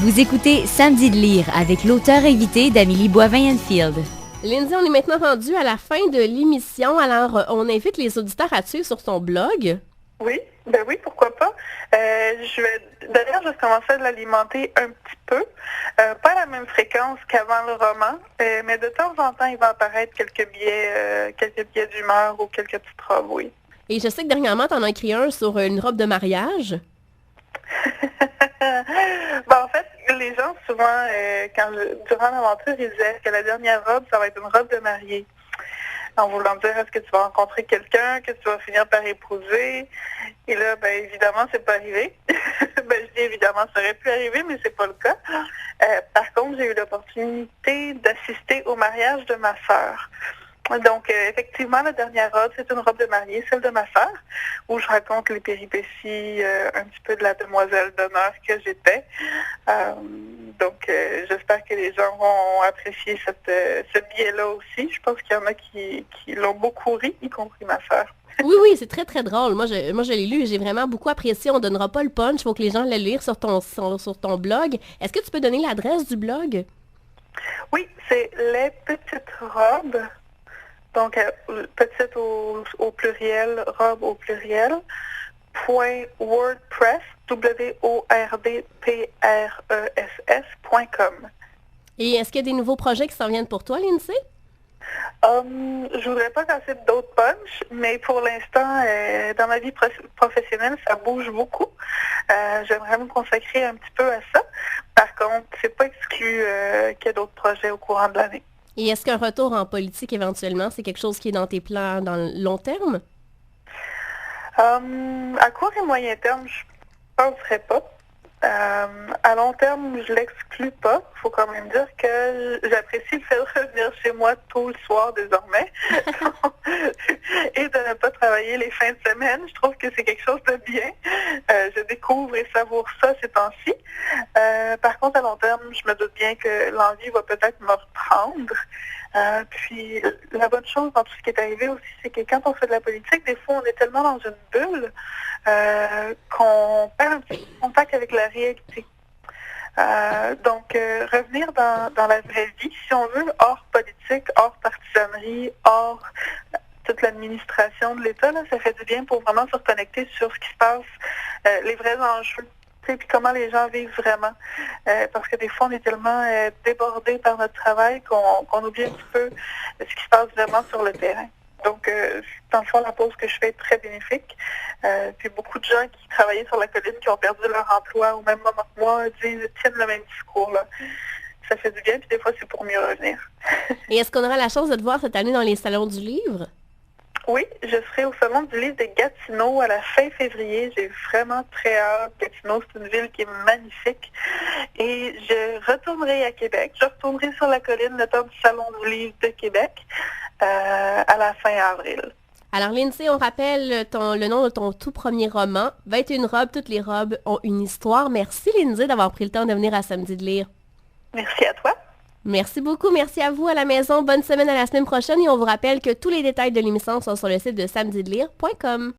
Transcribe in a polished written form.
Vous écoutez Samedi de lire avec l'auteur invité d'Amélie Boivin-Enfield. Lindsay, on est maintenant rendu à la fin de l'émission. Alors, on invite les auditeurs à te suivre sur ton blog. Oui, oui, pourquoi pas. D'ailleurs, je vais commencer à l'alimenter un petit peu. Pas à la même fréquence qu'avant le roman, mais de temps en temps, il va apparaître quelques billets d'humeur ou quelques petites robes, oui. Et je sais que dernièrement, tu en as écrit un sur une robe de mariage. En fait, les gens, souvent, durant l'aventure, ils disaient que la dernière robe, ça va être une robe de mariée. En voulant dire, est-ce que tu vas rencontrer quelqu'un que tu vas finir par épouser? Et là, évidemment, c'est pas arrivé. Je dis évidemment, ça aurait pu arriver, mais c'est pas le cas. Par contre, j'ai eu l'opportunité d'assister au mariage de ma sœur. Donc, effectivement, la dernière robe, c'est une robe de mariée, celle de ma sœur, où je raconte les péripéties un petit peu de la demoiselle d'honneur que j'étais. Donc, j'espère que les gens vont apprécier ce billet-là aussi. Je pense qu'il y en a qui l'ont beaucoup ri, y compris ma sœur. Oui, c'est très, très drôle. Moi, je l'ai lu et j'ai vraiment beaucoup apprécié. On ne donnera pas le punch, il faut que les gens le lire sur ton blog. Est-ce que tu peux donner l'adresse du blog? Oui, c'est Les Petites Robes. Donc, petite au pluriel, robe au pluriel, .wordpress, WORDPRESS.com. Et est-ce qu'il y a des nouveaux projets qui s'en viennent pour toi, Lindsay? Je voudrais pas casser d'autres punch, mais pour l'instant, dans ma vie professionnelle, ça bouge beaucoup. J'aimerais me consacrer un petit peu à ça. Par contre, c'est pas exclu qu'il y ait d'autres projets au courant de l'année. Et est-ce qu'un retour en politique, éventuellement, c'est quelque chose qui est dans tes plans dans le long terme? À court et moyen terme, je ne penserais pas. À long terme, je l'exclus pas. Il faut quand même dire que j'apprécie le fait de revenir chez moi tôt le soir désormais et de ne pas travailler les fins de semaine. Je trouve que c'est quelque chose de bien. Je découvre et savoure ça ces temps-ci. Par contre, à long terme, je me doute bien que l'envie va peut-être me reprendre. Puis la bonne chose dans tout ce qui est arrivé aussi, c'est que quand on fait de la politique, des fois, on est tellement dans une bulle qu'on perd un petit contact avec la réalité. Donc, revenir dans la vraie vie, si on veut, hors politique, hors partisanerie, hors toute l'administration de l'État, là, ça fait du bien pour vraiment se reconnecter sur ce qui se passe, les vrais enjeux. Puis comment les gens vivent vraiment. Parce que des fois, on est tellement débordés par notre travail qu'on oublie un petit peu ce qui se passe vraiment sur le terrain. Donc, dans le fond, la pause que je fais est très bénéfique. Puis beaucoup de gens qui travaillaient sur la colline, qui ont perdu leur emploi au même moment que moi, tiennent le même discours, là. Ça fait du bien, puis des fois, c'est pour mieux revenir. Et est-ce qu'on aura la chance de te voir cette année dans les salons du livre? Oui, je serai au Salon du livre de Gatineau à la fin février. J'ai vraiment très hâte. Gatineau, c'est une ville qui est magnifique. Et je retournerai à Québec. Je retournerai sur la colline le temps du Salon du livre de Québec à la fin avril. Alors, Lindsay, on rappelle le nom de ton tout premier roman, 21 robes, toutes les robes ont une histoire. Merci, Lindsay, d'avoir pris le temps de venir à Samedi de lire. Merci à toi. Merci beaucoup. Merci à vous à la maison. Bonne semaine à la semaine prochaine et on vous rappelle que tous les détails de l'émission sont sur le site de samedidelire.com.